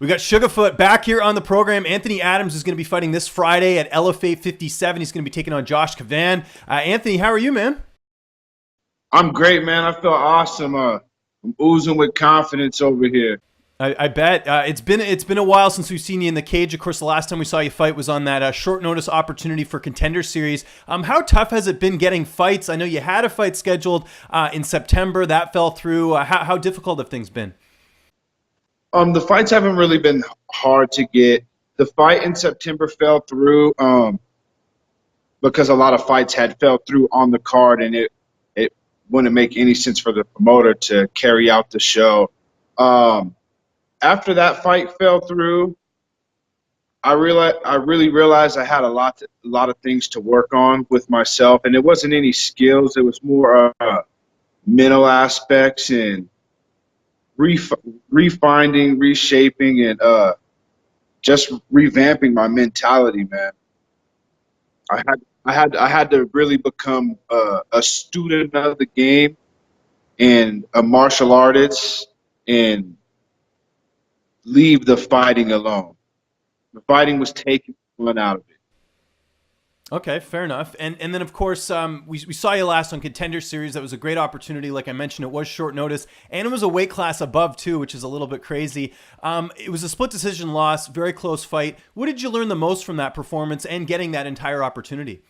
We got Sugarfoot back here on the program. Anthony Adams is going to be fighting this Friday at LFA 57. He's going to be taking on Josh Cavan. Anthony, how are you, man? I'm great, man. I feel awesome. I'm oozing with confidence over here. I bet it's been a while since we've seen you in the cage. Of course, the last time we saw you fight was on that short notice opportunity for Contender Series. How tough has it been getting fights? I know you had a fight scheduled in September that fell through. How difficult have things been? The fights haven't really been hard to get. The fight in September fell through because a lot of fights had fell through on the card, and it wouldn't make any sense for the promoter to carry out the show. After that fight fell through, I really realized I had a lot of things to work on with myself, and it wasn't any skills. It was more mental aspects and refining, reshaping, and just revamping my mentality, man. I had to really become a student of the game and a martial artist and leave the fighting alone. The fighting was taking fun out of it. Okay, fair enough. And then, of course, we saw you last on Contender Series. That was a great opportunity. Like I mentioned, it was short notice. And it was a weight class above, too, which is a little bit crazy. It was a split decision loss, very close fight. What did you learn the most from that performance and getting that entire opportunity?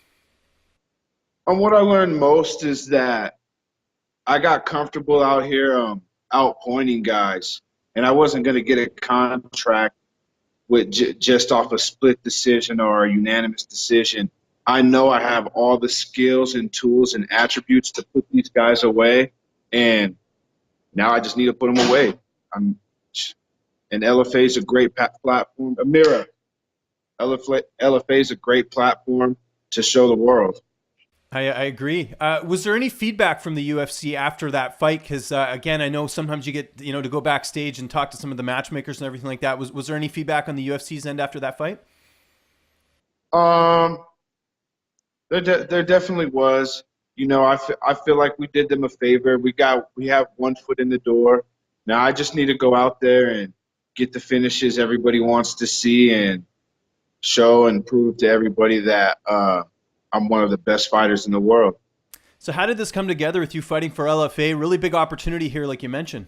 What I learned most is that I got comfortable out here outpointing guys. And I wasn't going to get a contract with just off a split decision or a unanimous decision. I know I have all the skills and tools and attributes to put these guys away, and now I just need to put them away. And LFA is a great platform. Amira, LFA is a great platform to show the world. I agree. Was there any feedback from the UFC after that fight? Because again, I know sometimes you get to go backstage and talk to some of the matchmakers and everything like that. Was there any feedback on the UFC's end after that fight? There definitely was. I feel like we did them a favor. We have one foot in the door. Now I just need to go out there and get the finishes everybody wants to see and show and prove to everybody that I'm one of the best fighters in the world. So how did this come together with you fighting for LFA? Really big opportunity here, like you mentioned.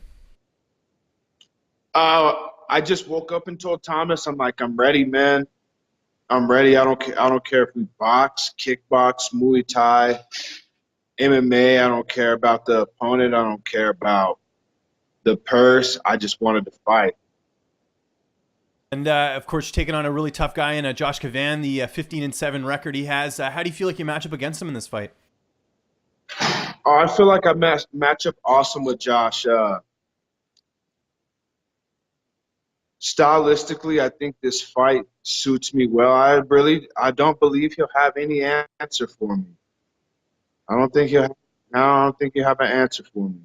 I just woke up and told Thomas, I'm like, I'm ready, man. I'm ready. I don't care if we box, kickbox, Muay Thai, MMA. I don't care about the opponent. I don't care about the purse. I just wanted to fight. And of course, you're taking on a really tough guy in Josh Cavan, the 15-7 record he has. How do you feel like you match up against him in this fight? I feel like I match up awesome with Josh. Stylistically, I think this fight suits me well. I don't believe he'll have any answer for me. I don't think he'll have an answer for me.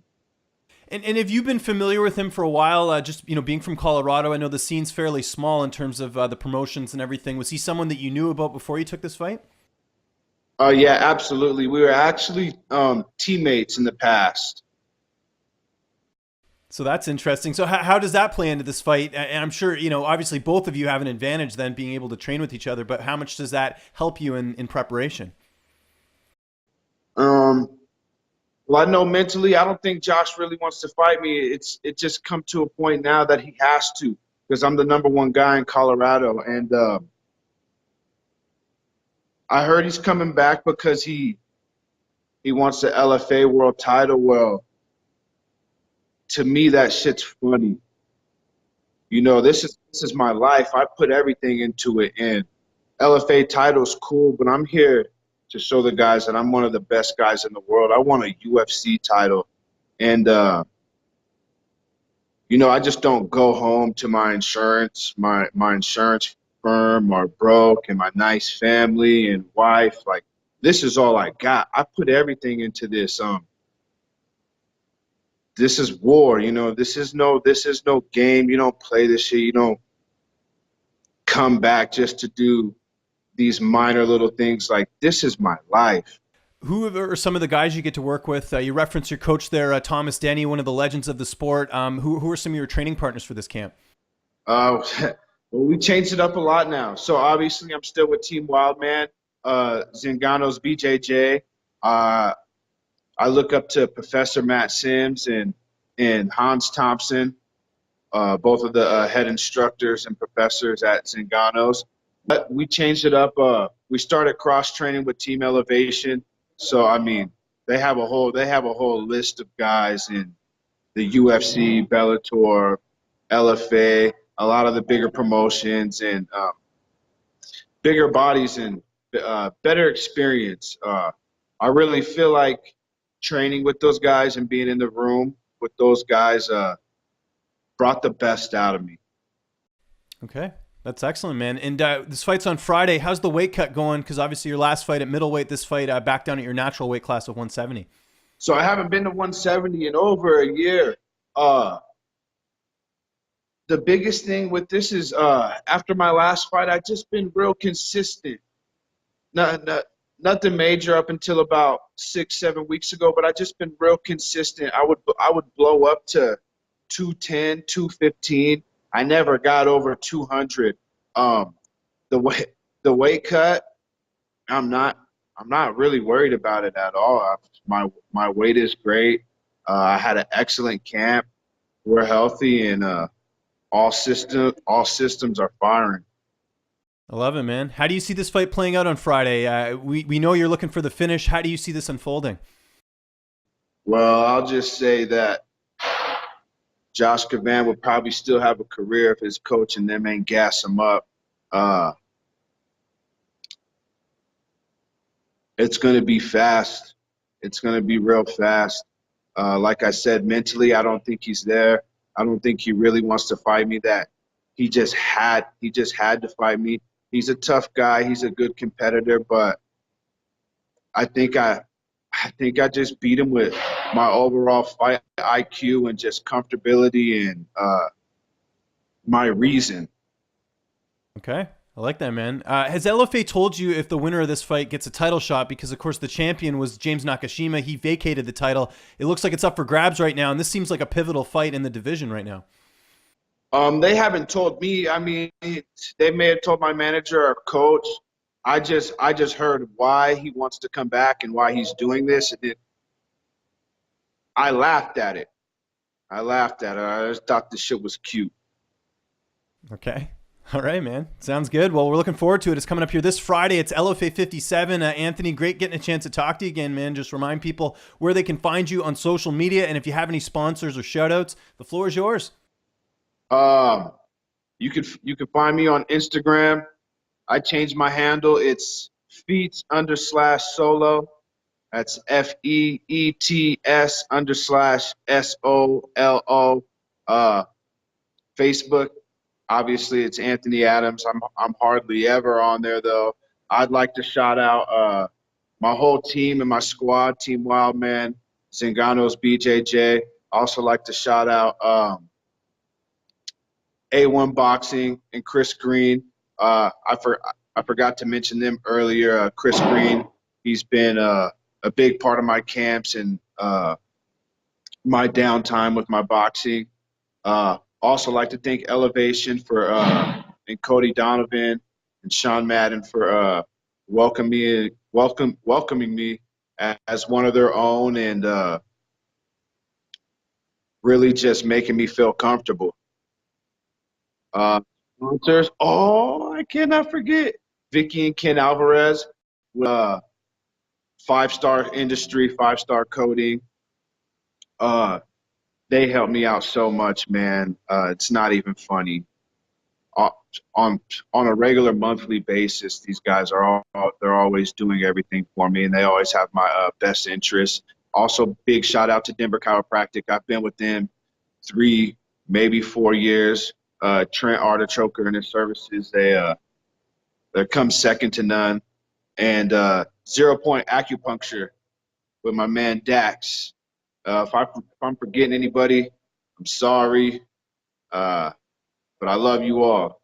And have you been familiar with him for a while? Just being from Colorado, I know the scene's fairly small in terms of the promotions and everything. Was he someone that you knew about before you took this fight? Yeah, absolutely. We were actually teammates in the past. So that's interesting. So how does that play into this fight? And I'm sure, obviously both of you have an advantage then being able to train with each other, but how much does that help you in preparation? Well, I know mentally, I don't think Josh really wants to fight me. It just come to a point now that he has to because I'm the #1 guy in Colorado, and I heard he's coming back because he wants the LFA world title. Well, to me, that shit's funny. This is my life. I put everything into it, and LFA title's cool, but I'm here to show the guys that I'm one of the best guys in the world. I want a UFC title. And, I just don't go home to my insurance firm are broke and my nice family and wife. Like, this is all I got. I put everything into this. This is war, this is no game. You don't play this shit. You don't come back just to do these minor little things. Like, this is my life. Who are some of the guys you get to work with? You referenced your coach there, Thomas Denny, one of the legends of the sport. Who are some of your training partners for this camp? Uh, well, we changed it up a lot now. So obviously, I'm still with Team Wildman, Zingano's BJJ. Uh, I look up to Professor Matt Sims and Hans Thompson, both of the head instructors and professors at Zingano's. But we changed it up. We started cross training with Team Elevation. So I mean, they have a whole list of guys in the UFC, Bellator, LFA, a lot of the bigger promotions and bigger bodies and better experience. I really feel like training with those guys and being in the room with those guys brought the best out of me. Okay. That's excellent, man. And this fight's on Friday. How's the weight cut going? Because obviously your last fight at middleweight, this fight back down at your natural weight class of 170. So I haven't been to 170 in over a year. Uh, the biggest thing with this is after my last fight, I've just been real consistent. Nothing major up until about 6, 7 weeks ago, but I just been real consistent. I would blow up to 210, 215. I never got over 200. Um, the way the weight cut, I'm not I'm not really worried about it at all. My weight is great. I had an excellent camp. We're healthy and all systems are firing. I love it, man. How do you see this fight playing out on Friday? We know you're looking for the finish. How do you see this unfolding? Well, I'll just say that Josh Cavan would probably still have a career if his coach and them ain't gas him up. Uh, it's going to be fast. It's going to be real fast. Like I said, mentally, I don't think he's there. I don't think he really wants to fight me. That he just had to fight me. He's a tough guy. He's a good competitor, but I think I just beat him with my overall fight IQ and just comfortability and my reason. Okay. I like that, man. Has LFA told you if the winner of this fight gets a title shot? Because, of course, the champion was James Nakashima. He vacated the title. It looks like it's up for grabs right now, and this seems like a pivotal fight in the division right now. They haven't told me. I mean, they may have told my manager or coach. I just heard why he wants to come back and why he's doing this. I laughed at it. I laughed at it. I just thought this shit was cute. Okay. All right, man. Sounds good. Well, we're looking forward to it. It's coming up here this Friday. It's LFA 57. Anthony, great getting a chance to talk to you again, man. Just remind people where they can find you on social media. And if you have any sponsors or shout outs, the floor is yours. Um, you can find me on Instagram. I changed my handle. It's feats_solo. That's FEETS_SOLO. Uh, Facebook, obviously, it's Anthony Adams. I'm hardly ever on there though. I'd like to shout out my whole team and my squad, Team Wildman, Zingano's BJJ. Also like to shout out A1 Boxing and Chris Green. I forgot to mention them earlier. Chris Green, he's been a big part of my camps and my downtime with my boxing. Also like to thank Elevation for and Cody Donovan and Sean Madden for welcoming me as one of their own and really just making me feel comfortable. Uh, Sponsors. Oh, I cannot forget Vicky and Ken Alvarez with 5 Star Industry, 5 Star Coding. Uh, they help me out so much, man. It's not even funny. Uh, on on a regular monthly basis, these guys are they're always doing everything for me, and they always have my best interests. Also, big shout out to Denver Chiropractic. I've been with them 3, maybe 4 years. Trent Artichoker and his services, they come second to none. And 0 Point Acupuncture with my man Dax. If I'm forgetting anybody, I'm sorry, uh, but I love you all.